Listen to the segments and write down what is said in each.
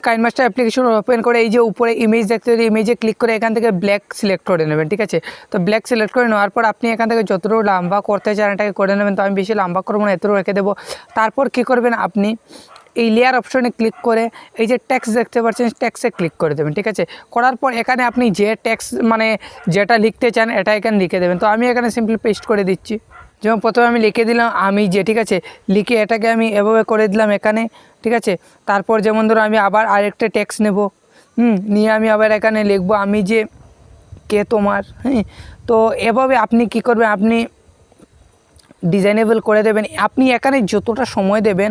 KineMaster application open করে এই যে উপরে ইমেজ দেখতে হবে, ইমেজে ক্লিক করে এখান থেকে ব্ল্যাক সিলেক্ট করে নেবেন। ঠিক আছে, তো ব্ল্যাক সিলেক্ট করে নেওয়ার পর আপনি এখান থেকে যতটুকু লম্বা করতে চান এটাকে করে নেবেন। তো আমি বেশি লম্বা করবো না, এতটুকু রেখে দেবো। তারপর কী করবেন, আপনি এই লেয়ার অপশনে ক্লিক করে এই যে ট্যাক্স দেখতে পাচ্ছেন ট্যাক্সে ক্লিক করে দেবেন। ঠিক আছে, করার পর এখানে আপনি যে ট্যাক্স মানে যেটা লিখতে চান এটা এখানে লিখে দেবেন। তো আমি এখানে সিম্পলি পেস্ট করে দিচ্ছি। যেমন প্রথমে আমি লিখে দিলাম আমি যে, ঠিক আছে, লিখে এটাকে আমি এভাবে করে দিলাম এখানে। ঠিক আছে, তারপর যেমন ধরো আমি আবার আরেকটা ট্যাক্স নেব, নিয়ে আমি আবার এখানে লিখবো আমি যে কে তোমার। হ্যাঁ, তো এভাবে আপনি কি করবেন, আপনি ডিজাইনেবল করে দেবেন। আপনি এখানে যতটা সময় দেবেন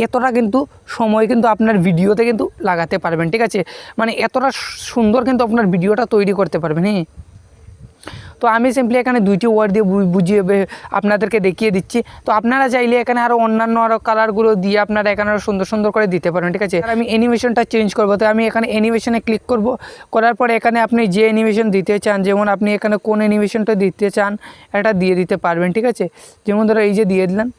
এতটা কিন্তু সময় কিন্তু আপনার ভিডিওতে কিন্তু লাগাতে পারবেন। ঠিক আছে, মানে এতটা সুন্দর কিন্তু আপনার ভিডিওটা তৈরি করতে পারবেন। হ্যাঁ, তো আমি সিম্পলি এখানে দুইটি ওয়ার্ড দিয়ে বুঝিয়ে আপনাদেরকে দেখিয়ে দিচ্ছি। তো আপনারা চাইলে এখানে আরও অন্যান্য আরও কালারগুলো দিয়ে আপনারা এখানে আরও সুন্দর সুন্দর করে দিতে পারেন। ঠিক আছে, আমি অ্যানিমেশনটা চেঞ্জ করবো। তো আমি এখানে অ্যানিমেশনে ক্লিক করব, করার পর এখানে আপনি যে অ্যানিমেশন দিতে চান, যেমন আপনি এখানে কোন অ্যানিমেশনটা দিতে চান এটা দিয়ে দিতে পারবেন। ঠিক আছে, যেমন ধরো এই যে দিয়ে দিলাম।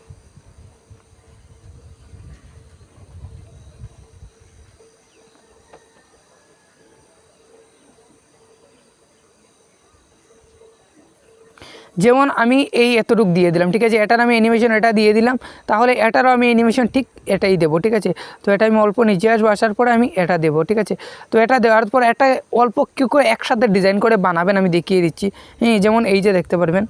যেমন আমি এই এতটুক দিয়ে দিলাম। ঠিক আছে, এটার আমি অ্যানিমেশন এটা দিয়ে দিলাম, তাহলে এটারও আমি অ্যানিমেশন ঠিক এটাই দেবো। ঠিক আছে, তো এটা আমি অল্প নিচে আসবো, আসার পরে আমি এটা দেবো। ঠিক আছে, তো এটা দেওয়ার পর এটা অল্প কী করে একসাথে ডিজাইন করে বানাবেন আমি দেখিয়ে দিচ্ছি। হ্যাঁ, যেমন এই যে দেখতে পারবেন,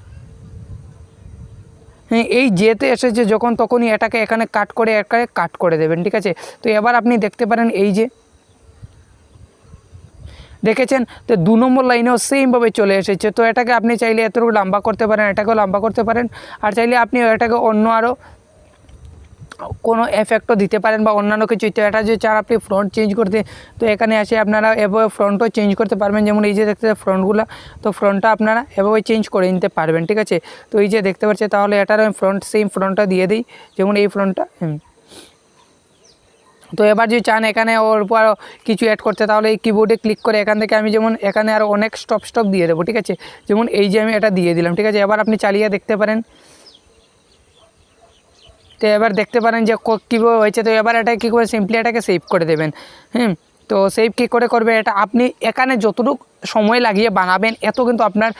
হ্যাঁ, এই যেতে এসেছে যখন তখনই এটাকে এখানে কাট করে দেবেন। ঠিক আছে, তো এবার আপনি দেখতে পারেন এই যে দেখেছেন, তো 2 নম্বর লাইনেও সেমভাবে চলে এসেছে। তো এটাকে আপনি চাইলে এতটুকু লম্বা করতে পারেন, এটাকেও লম্বা করতে পারেন, আর চাইলে আপনি এটাকে অন্য আরও কোনো এফেক্টও দিতে পারেন বা অন্যান্য কিছু। তো এটা যদি চান আপনি ফ্রন্ট চেঞ্জ করতে, তো এখানে এসে আপনারা এভাবে ফ্রন্টও চেঞ্জ করতে পারবেন। যেমন এই যে দেখতে ফ্রন্টগুলো, তো ফ্রন্টটা আপনারা এভাবে চেঞ্জ করে নিতে পারবেন। ঠিক আছে, তো এই যে দেখতে পাচ্ছেন, তাহলে এটার আমি সেম ফ্রন্টটা দিয়ে দিই, যেমন এই ফ্রন্টটা। তো এবার যদি চান এখানে ওর উপর আরও কিছু অ্যাড করতে, তাহলে এই কিবোর্ডে ক্লিক করে এখান থেকে আমি যেমন এখানে আরও অনেক স্টপ দিয়ে দেবো। ঠিক আছে, যেমন এই যে আমি এটা দিয়ে দিলাম। ঠিক আছে, এবার আপনি চালিয়ে দেখতে পারেন। তো এবার দেখতে পারেন যে কীভাবে হয়েছে। তো এবার এটা কী করে সিম্পলি এটাকে সেভ করে দেবেন। তো সেভ কী করে করবে, এটা আপনি এখানে যতটুকু সময় লাগিয়ে বানাবেন এত কিন্তু আপনার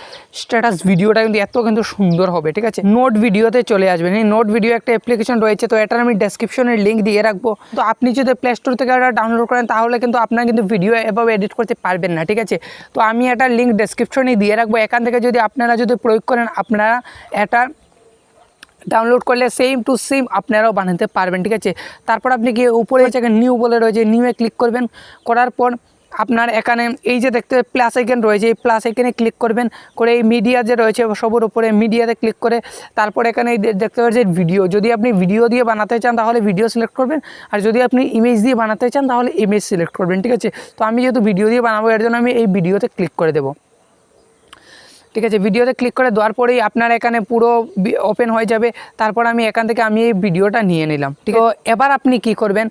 স্ট্যাটাস ভিডিওটা কিন্তু এত কিন্তু সুন্দর হবে। ঠিক আছে, নোট ভিডিওতে চলে আসবেন। এই নোট ভিডিও একটা অ্যাপ্লিকেশন রয়েছে, তো এটার আমি ডেসক্রিপশনের লিঙ্ক দিয়ে রাখবো। তো আপনি যদি প্লে স্টোর থেকে এটা ডাউনলোড করেন তাহলে কিন্তু আপনার কিন্তু ভিডিও এভাবে এডিট করতে পারবেন না। ঠিক আছে, তো আমি এটার লিঙ্ক ডেসক্রিপশনে দিয়ে রাখবো। এখান থেকে যদি আপনারা প্রয়োগ করেন, আপনারা এটা ডাউনলোড করলে সেম টু সেম আপনারাও বানাতে পারবেন। ঠিক আছে, তারপর আপনি গিয়ে উপরে জায়গায় নিউ বলে রয়েছে, নিউয়ে ক্লিক করবেন। করার পর আপনার এখানে এই যে দেখতে প্লাস আইকন রয়েছে, এই প্লাস আইকনে ক্লিক করবেন, করে এই মিডিয়া যে রয়েছে সবার উপরে মিডিয়াতে ক্লিক করে তারপর এখানে দেখতে পাচ্ছেন ভিডিও। যদি আপনি ভিডিও দিয়ে বানাতে চান তাহলে ভিডিও সিলেক্ট করবেন, আর যদি আপনি ইমেজ দিয়ে বানাতে চান তাহলে ইমেজ সিলেক্ট করবেন। ঠিক আছে, তো আমি যেহেতু ভিডিও দিয়ে বানাবো এর জন্য আমি এই ভিডিওতে ক্লিক করে দেবো। ঠিক আছে, ভিডিওতে ক্লিক করে দেওয়ার পরেই আপনার এখানে পুরো ওপেন হয়ে যাবে। তারপর আমি এখান থেকে এই ভিডিওটা নিয়ে নিলাম। ঠিক আছে, তো এবার আপনি কি করবেন,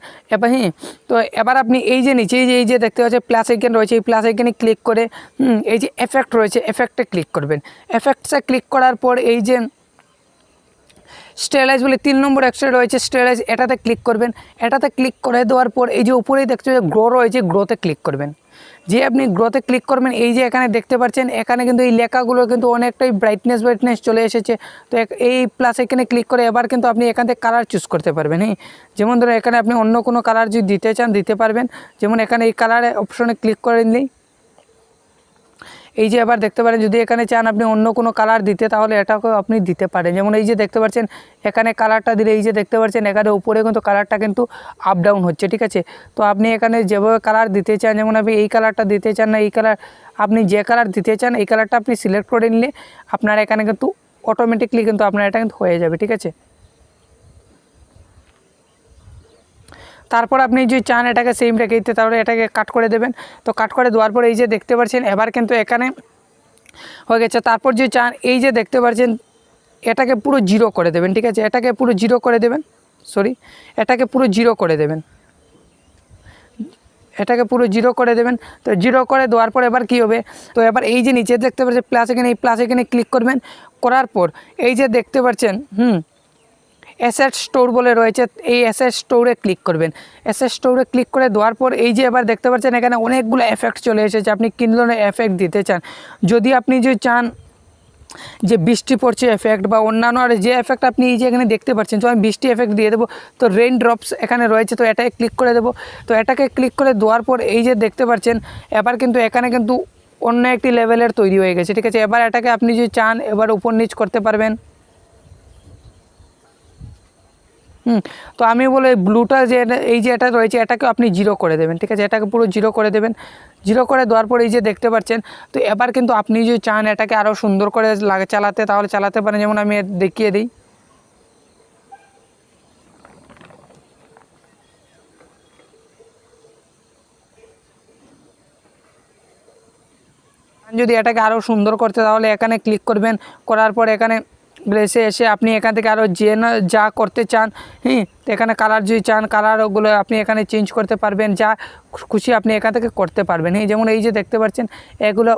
তো এবার আপনি এই যে নিচে এই যে দেখতে পাচ্ছেন প্লাস আইকন রয়েছে, এই প্লাস আইকনে ক্লিক করে এই যে এফেক্ট রয়েছে এফেক্টে ক্লিক করবেন। এফেক্টসে ক্লিক করার পর এই যে স্টাইলাইজ বলে 3 নম্বর এক্সট্রা রয়েছে স্টাইলাইজ, এটাতে ক্লিক করবেন। এটাতে ক্লিক করে দেওয়ার পর এই যে উপরেই দেখতে পাচ্ছেন গ্রো রয়েছে, গ্রোতে ক্লিক করবেন। যে আপনি গ্রোতে ক্লিক করবেন, এই যে এখানে দেখতে পাচ্ছেন এখানে কিন্তু এই লেখাগুলো কিন্তু অনেকটাই ব্রাইটনেস চলে এসেছে। তো এই প্লাস এখানে ক্লিক করে এবার কিন্তু আপনি এখান থেকে কালার চুজ করতে পারবেন। যেমন ধরুন এখানে আপনি অন্য কোনো কালার যদি দিতে চান দিতে পারবেন। যেমন এখানে এই কালারে অপশনে ক্লিক করে নিলেই এই যে এবার দেখতে পারেন যদি এখানে চান আপনি অন্য কোনো কালার দিতে তাহলে এটাকেও আপনি দিতে পারেন। যেমন এই যে দেখতে পাচ্ছেন এখানে কালারটা দিলে এই যে দেখতে পাচ্ছেন এখানে উপরে কিন্তু কালারটা কিন্তু আপ ডাউন হচ্ছে। ঠিক আছে, তো আপনি এখানে যেভাবে কালার দিতে চান, যেমন আপনি এই কালারটা দিতে চান না এই কালার, আপনি যে কালার দিতে চান এই কালারটা আপনি সিলেক্ট করে নিলে আপনার এখানে কিন্তু অটোমেটিকলি কিন্তু আপনার এটা কিন্তু হয়ে যাবে। ঠিক আছে, তারপর আপনি যদি চান এটাকে সেম রেখে দিতে তাহলে এটাকে কাট করে দেবেন। তো কাট করে দেওয়ার পর এই যে দেখতে পাচ্ছেন এবার কিন্তু এখানে হয়ে গেছে। তারপর যদি চান এই যে দেখতে পাচ্ছেন এটাকে পুরো জিরো করে দেবেন। ঠিক আছে, এটাকে পুরো জিরো করে দেবেন, এটাকে পুরো জিরো করে দেবেন, এটাকে পুরো জিরো করে দেবেন। তো জিরো করে দেওয়ার পর এবার কী হবে, তো এবার এই যে নিচে দেখতে পাচ্ছেন প্লাস এখানে, এই প্লাস এখানে ক্লিক করবেন। করার পর এই যে দেখতে পাচ্ছেন অ্যাসেট স্টোর বলে রয়েছে, এই অ্যাসেট স্টোরে ক্লিক করবেন। অ্যাসেট স্টোরে ক্লিক করে দেওয়ার পর এই যে এবার দেখতে পাচ্ছেন এখানে অনেকগুলো এফেক্ট চলে এসেছে, আপনি কোন ধরনের এফেক্ট দিতে চান। যদি আপনি যদি চান যে বৃষ্টি পড়ছে এফেক্ট বা অন্যান্য আর যে এফেক্ট আপনি এই যে এখানে দেখতে পাচ্ছেন, তো আমি বৃষ্টি এফেক্ট দিয়ে দেবো। তো রেইন ড্রপস এখানে রয়েছে, তো এটাকে ক্লিক করে দেবো। তো এটাকে ক্লিক করে দেওয়ার পর এই যে দেখতে পাচ্ছেন এবার কিন্তু এখানে কিন্তু অন্য একটি লেভেলের তৈরি হয়ে গেছে, ঠিক আছে। এবার এটাকে আপনি যদি চান এবার উপর নিচ করতে পারবেন। তো আমি বলে ব্লুটা যে এই যে এটা রয়েছে এটাকে আপনি 0 করে দেবেন, ঠিক আছে। এটাকে পুরো 0 করে দেবেন। 0 করে দেওয়ার পর এই যে দেখতে পাচ্ছেন, তো এবার কিন্তু আপনি যদি চান এটাকে আরও সুন্দর করে চালাতে, তাহলে চালাতে পারেন। যেমন আমি দেখিয়ে দিই। যদি এটাকে আরও সুন্দর করতে তাহলে এখানে ক্লিক করবেন, করার পর এখানে এসে আপনি এখান থেকে আরও যে না যা করতে চান, তো এখানে কালার যদি চান কালার ওগুলো আপনি এখানে চেঞ্জ করতে পারবেন, যা খুশি আপনি এখান থেকে করতে পারবেন। যেমন এই যে দেখতে পাচ্ছেন এগুলো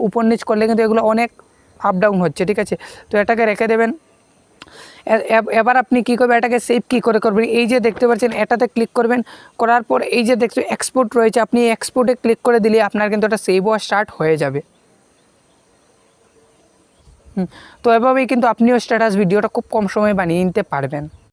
উপর নিচ করলে কিন্তু এগুলো অনেক আপ ডাউন হচ্ছে, ঠিক আছে। তো এটাকে রেখে দেবেন। এবার আপনি কী করবেন, এটাকে সেভ কী করে করবেন, এই যে দেখতে পাচ্ছেন এটাতে ক্লিক করবেন, করার পর এই যে দেখতে এক্সপোর্ট রয়েছে, আপনি এক্সপোর্টে ক্লিক করে দিলে আপনার কিন্তু এটা সেভ হওয়া স্টার্ট হয়ে যাবে। তো এভাবেই কিন্তু আপনিও স্ট্যাটাস ভিডিওটা খুব কম সময়ে বানিয়ে নিতে পারবেন।